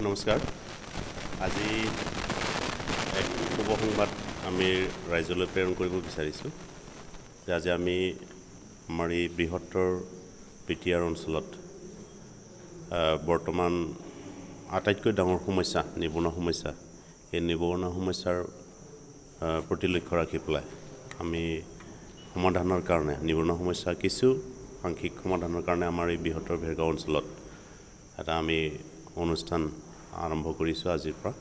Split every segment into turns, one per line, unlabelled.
নমস্কাৰ আজি এক শুভ সংবাদ আমি ৰাইজলৈ প্ৰেৰণ কৰিব বিচাৰিছোঁ যে আজি আমি আমাৰ এই বৃহত্তৰ BTR অঞ্চলত বৰ্তমান আটাইতকৈ ডাঙৰ সমস্যা নিবনুৱা সমস্যা এই নিবনুৱা সমস্যাৰ প্ৰতি লক্ষ্য ৰাখি পেলাই আমি সমাধানৰ কাৰণে নিবনুৱা সমস্যা কিছু সাংখ্যিক সমাধানৰ কাৰণে আমাৰ এই বৃহত্তৰ ভেৰগাঁও অঞ্চলত এটা আমি অনুষ্ঠান আৰম্ভ কৰিছোঁ আজিৰ পৰা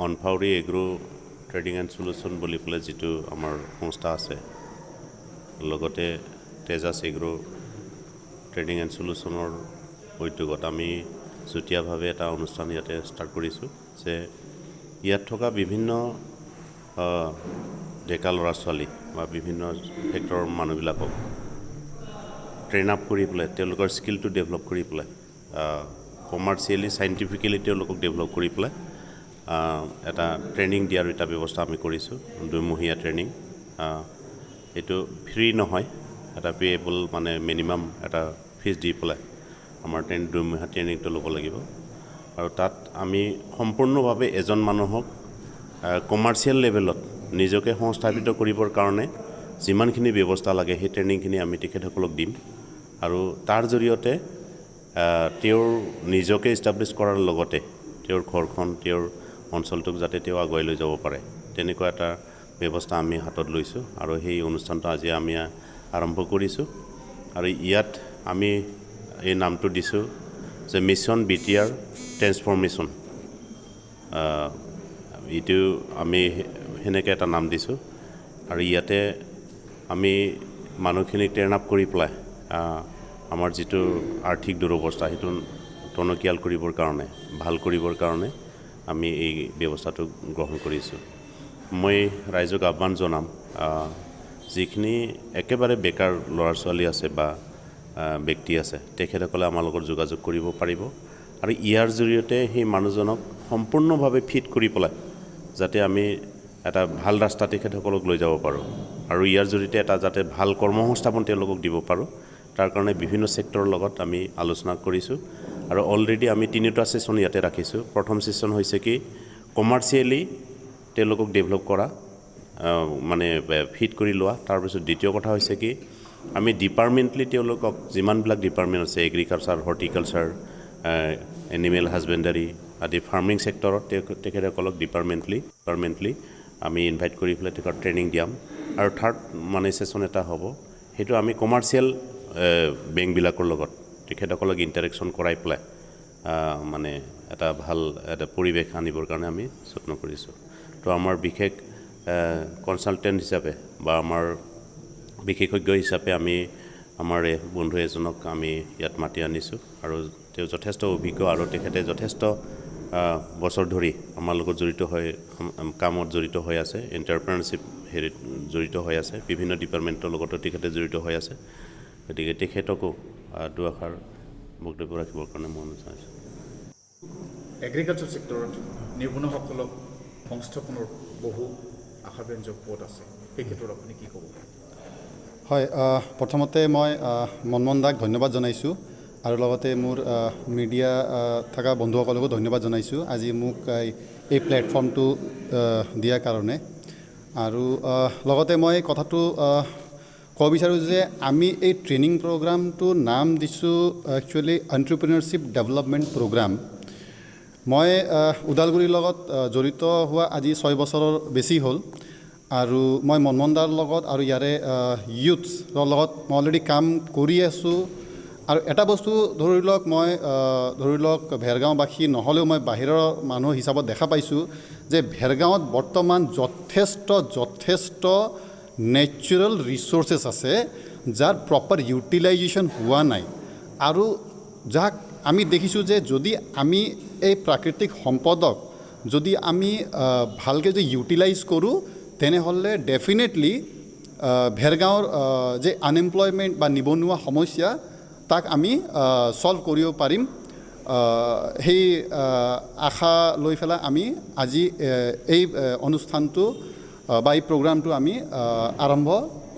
অনফাউৰি এগ্ৰো ট্ৰেডিং এণ্ড সলিউশ্যন বুলি পেলাই যিটো আমাৰ সংস্থা আছে লগতে তেজাছ এগ্ৰো ট্ৰেডিং এণ্ড সলিউশ্যনৰ উদ্যোগত আমি যুটীয়াভাৱে এটা অনুষ্ঠান ইয়াতে ষ্টাৰ্ট কৰিছোঁ যে ইয়াত থকা বিভিন্ন ডেকা ল'ৰা ছোৱালী বা বিভিন্ন সেক্টৰৰ মানুহবিলাকক ট্ৰেইন আপ কৰি পেলাই তেওঁলোকৰ স্কিলটো ডেভেলপ কৰি পেলাই কমাৰ্চিয়েলি চাইণ্টিফিকেলি তেওঁলোকক ডেভেলপ কৰি পেলাই এটা ট্ৰেইনিং দিয়াৰ এটা ব্যৱস্থা আমি কৰিছোঁ 2 মহীয়া ট্ৰেইনিং এইটো ফ্ৰী নহয় এটা পেয়েবল মানে মিনিমাম এটা ফিজ দি পেলাই আমাৰ 2 মহীয়া ট্ৰেইনিংটো ল'ব লাগিব আৰু তাত আমি সম্পূৰ্ণভাৱে এজন মানুহক কমাৰ্চিয়েল লেভেলত নিজকে সংস্থাপিত কৰিবৰ কাৰণে যিমানখিনি ব্যৱস্থা লাগে সেই ট্ৰেইনিংখিনি আমি তেখেতসকলক দিম আৰু তাৰ জৰিয়তে তেওঁৰ নিজকে ইষ্টাব্লিছ কৰাৰ লগতে তেওঁৰ ঘৰখন তেওঁৰ অঞ্চলটোক যাতে তেওঁ আগুৱাই লৈ যাব পাৰে তেনেকুৱা এটা ব্যৱস্থা আমি হাতত লৈছোঁ আৰু সেই অনুষ্ঠানটো আজি আমি আৰম্ভ কৰিছোঁ আৰু ইয়াত আমি এই নামটো দিছোঁ যে মিছন BTR ট্ৰেন্সফৰ্মেশ্যন এইটো আমি সেনেকৈ এটা নাম দিছোঁ আৰু ইয়াতে আমি মানুহখিনিক ট্ৰেইন আপ কৰি পেলাই আমাৰ যিটো আৰ্থিক দুৰৱস্থা সেইটো টনকিয়াল কৰিবৰ কাৰণে ভাল কৰিবৰ কাৰণে আমি এই ব্যৱস্থাটো গ্ৰহণ কৰিছোঁ মই ৰাইজক আহ্বান জনাম যিখিনি একেবাৰে বেকাৰ ল'ৰা ছোৱালী আছে বা ব্যক্তি আছে তেখেতসকলে আমাৰ লগত যোগাযোগ কৰিব পাৰিব আৰু ইয়াৰ জৰিয়তে সেই মানুহজনক সম্পূৰ্ণভাৱে ফিট কৰি পেলাই যাতে আমি এটা ভাল ৰাস্তা তেখেতসকলক লৈ যাব পাৰোঁ আৰু ইয়াৰ জৰিয়তে এটা যাতে ভাল কৰ্মসংস্থাপন তেওঁলোকক দিব পাৰোঁ তাৰ কাৰণে বিভিন্ন সেক্টৰৰ লগত আমি আলোচনা কৰিছোঁ আৰু অলৰেডি আমি 3টা সেশন ইয়াতে ৰাখিছোঁ প্ৰথম সেশন হৈছে কি কমাৰ্চিয়েলি তেওঁলোকক ডেভেলপ কৰা মানে ফিট কৰি লোৱা তাৰপিছত দ্বিতীয় কথা হৈছে কি আমি ডিপাৰ্টমেণ্টলি তেওঁলোকক যিমানবিলাক ডিপাৰ্টমেণ্ট আছে এগ্ৰিকালচাৰ হৰ্টিকালচাৰ এনিমেল হাজবেণ্ডাৰী আদি ফাৰ্মিং সেক্টৰত তেখেতসকলক ডিপাৰ্টমেণ্টলি আমি ইনভাইট কৰি পেলাই তেখেতক ট্ৰেইনিং দিয়াম আৰু থাৰ্ড মানে সেশন এটা হ'ব সেইটো আমি কমাৰ্চিয়েল বেংকবিলাকৰ লগত তেখেতসকলক ইণ্টাৰেকশ্যন কৰাই পেলাই মানে এটা ভাল এটা পৰিৱেশ আনিবৰ কাৰণে আমি যত্ন কৰিছোঁ তো আমাৰ বিশেষ কনচালটেণ্ট হিচাপে বা আমাৰ বিশেষজ্ঞ হিচাপে আমি আমাৰ বন্ধু এজনক আমি ইয়াত মাতি আনিছোঁ আৰু তেওঁ যথেষ্ট অভিজ্ঞ আৰু তেখেতে যথেষ্ট বছৰ ধৰি আমাৰ লগত জড়িত হৈ কামত জড়িত হৈ আছে এণ্টাৰপ্ৰেনাৰশ্বিপ হেৰিত জড়িত হৈ আছে বিভিন্ন ডিপাৰ্টমেণ্টৰ লগতো তেখেতে জড়িত হৈ আছে গতিকে তেখেতকো দুআষাৰ বক্তব্য ৰাখিবৰ কাৰণে মই বিচাৰিছোঁ
এগ্ৰিকালচাৰ ছেক্টৰত নিবনুৱাসকলক সংস্থাপনৰ বহু আশাব্যঞ্জক পথ আছে সেই ক্ষেত্ৰত আপুনি কি ক'ব
হয় প্ৰথমতে মই মনমন দাক ধন্যবাদ জনাইছোঁ আৰু লগতে মোৰ মিডিয়া থকা বন্ধুসকলকো ধন্যবাদ জনাইছোঁ আজি মোক এই প্লেটফৰ্মটো দিয়াৰ কাৰণে আৰু লগতে মই কথাটো ক'ব বিচাৰোঁ যে আমি এই ট্ৰেইনিং প্ৰগ্ৰামটোৰ নাম দিছোঁ একচুৱেলি এণ্টাৰপ্ৰিনাৰশ্বিপ ডেভেলপমেণ্ট প্ৰগ্ৰাম মই ওদালগুৰিৰ লগত জড়িত হোৱা আজি 6 বছৰৰ বেছি হ'ল আৰু মই মনমনদাৰ লগত আৰু ইয়াৰে ইউথছৰ লগত মই অলৰেডি কাম কৰি আছোঁ আৰু এটা বস্তু ধৰি লওক ভেৰগাঁওবাসী নহ'লেও মই বাহিৰৰ মানুহ হিচাপত দেখা পাইছোঁ যে ভেৰগাঁৱত বৰ্তমান যথেষ্ট নেচাৰেল ৰিচোৰ্চেছ আছে যাৰ প্ৰপাৰ ইউটিলাইজেশ্যন হোৱা নাই আৰু যাক আমি দেখিছোঁ যে যদি আমি এই প্ৰাকৃতিক সম্পদক যদি আমি ভালকৈ যদি ইউটিলাইজ কৰোঁ তেনেহ'লে ডেফিনেটলি ভেৰগাঁৱৰ যে আনএমপ্লয়মেণ্ট বা নিবনুৱা সমস্যা তাক আমি সলভ কৰিব পাৰিম সেই আশা লৈ পেলাই আমি আজি এই অনুষ্ঠানটো বা এই প্ৰগ্ৰামটো আমি আৰম্ভ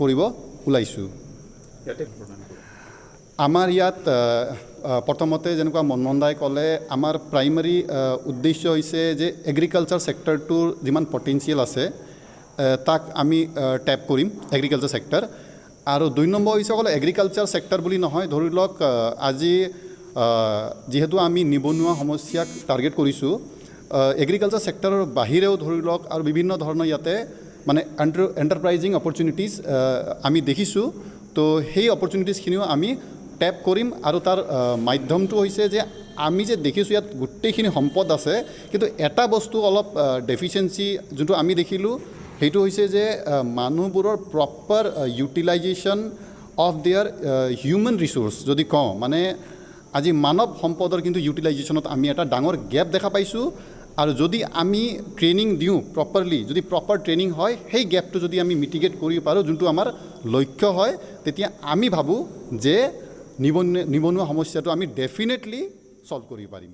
কৰিব ওলাইছোঁ
ইয়াতে
আমাৰ ইয়াত প্ৰথমতে যেনেকুৱা মনমন্দাই ক'লে আমাৰ প্ৰাইমাৰী উদ্দেশ্য হৈছে যে এগ্ৰিকালচাৰ ছেক্টৰটোৰ যিমান পটেঞ্চিয়েল আছে তাক আমি টেপ কৰিম এগ্ৰিকালচাৰ ছেক্টৰ আৰু 2 নম্বৰ হৈছে অকল এগ্ৰিকালচাৰ ছেক্টৰ বুলি নহয় ধৰি লওক আজি যিহেতু আমি নিবনুৱা সমস্যাক টাৰ্গেট কৰিছোঁ এগ্ৰিকালচাৰ ছেক্টৰৰ বাহিৰেও ধৰি লওক আৰু বিভিন্ন ধৰণৰ ইয়াতে মানে এণ্টাৰপ্ৰাইজিং অপৰচুনিটিজ আমি দেখিছোঁ তো সেই অপৰচুনিটিজখিনিও আমি টেপ কৰিম আৰু তাৰ মাধ্যমটো হৈছে যে আমি যে দেখিছোঁ ইয়াত গোটেইখিনি সম্পদ আছে কিন্তু এটা বস্তু অলপ ডেফিচিয়েঞ্চি যোনটো আমি দেখিলোঁ সেইটো হৈছে যে মানুহবোৰৰ proper utilisation of there human resource যদি কওঁ মানে আজি মানৱ সম্পদৰ কিন্তু ইউটিলাইজেশ্যনত আমি এটা ডাঙৰ গেপ দেখা পাইছোঁ আৰু যদি আমি ট্ৰেইনিং দিওঁ প্ৰপাৰলি যদি প্ৰপাৰ ট্ৰেইনিং হয় সেই গেপটো যদি আমি মিটিগেট কৰিব পাৰোঁ যোনটো আমাৰ লক্ষ্য হয় তেতিয়া আমি ভাবোঁ যে নিবনুৱা সমস্যাটো আমি ডেফিনেটলি সলভ কৰিব পাৰিম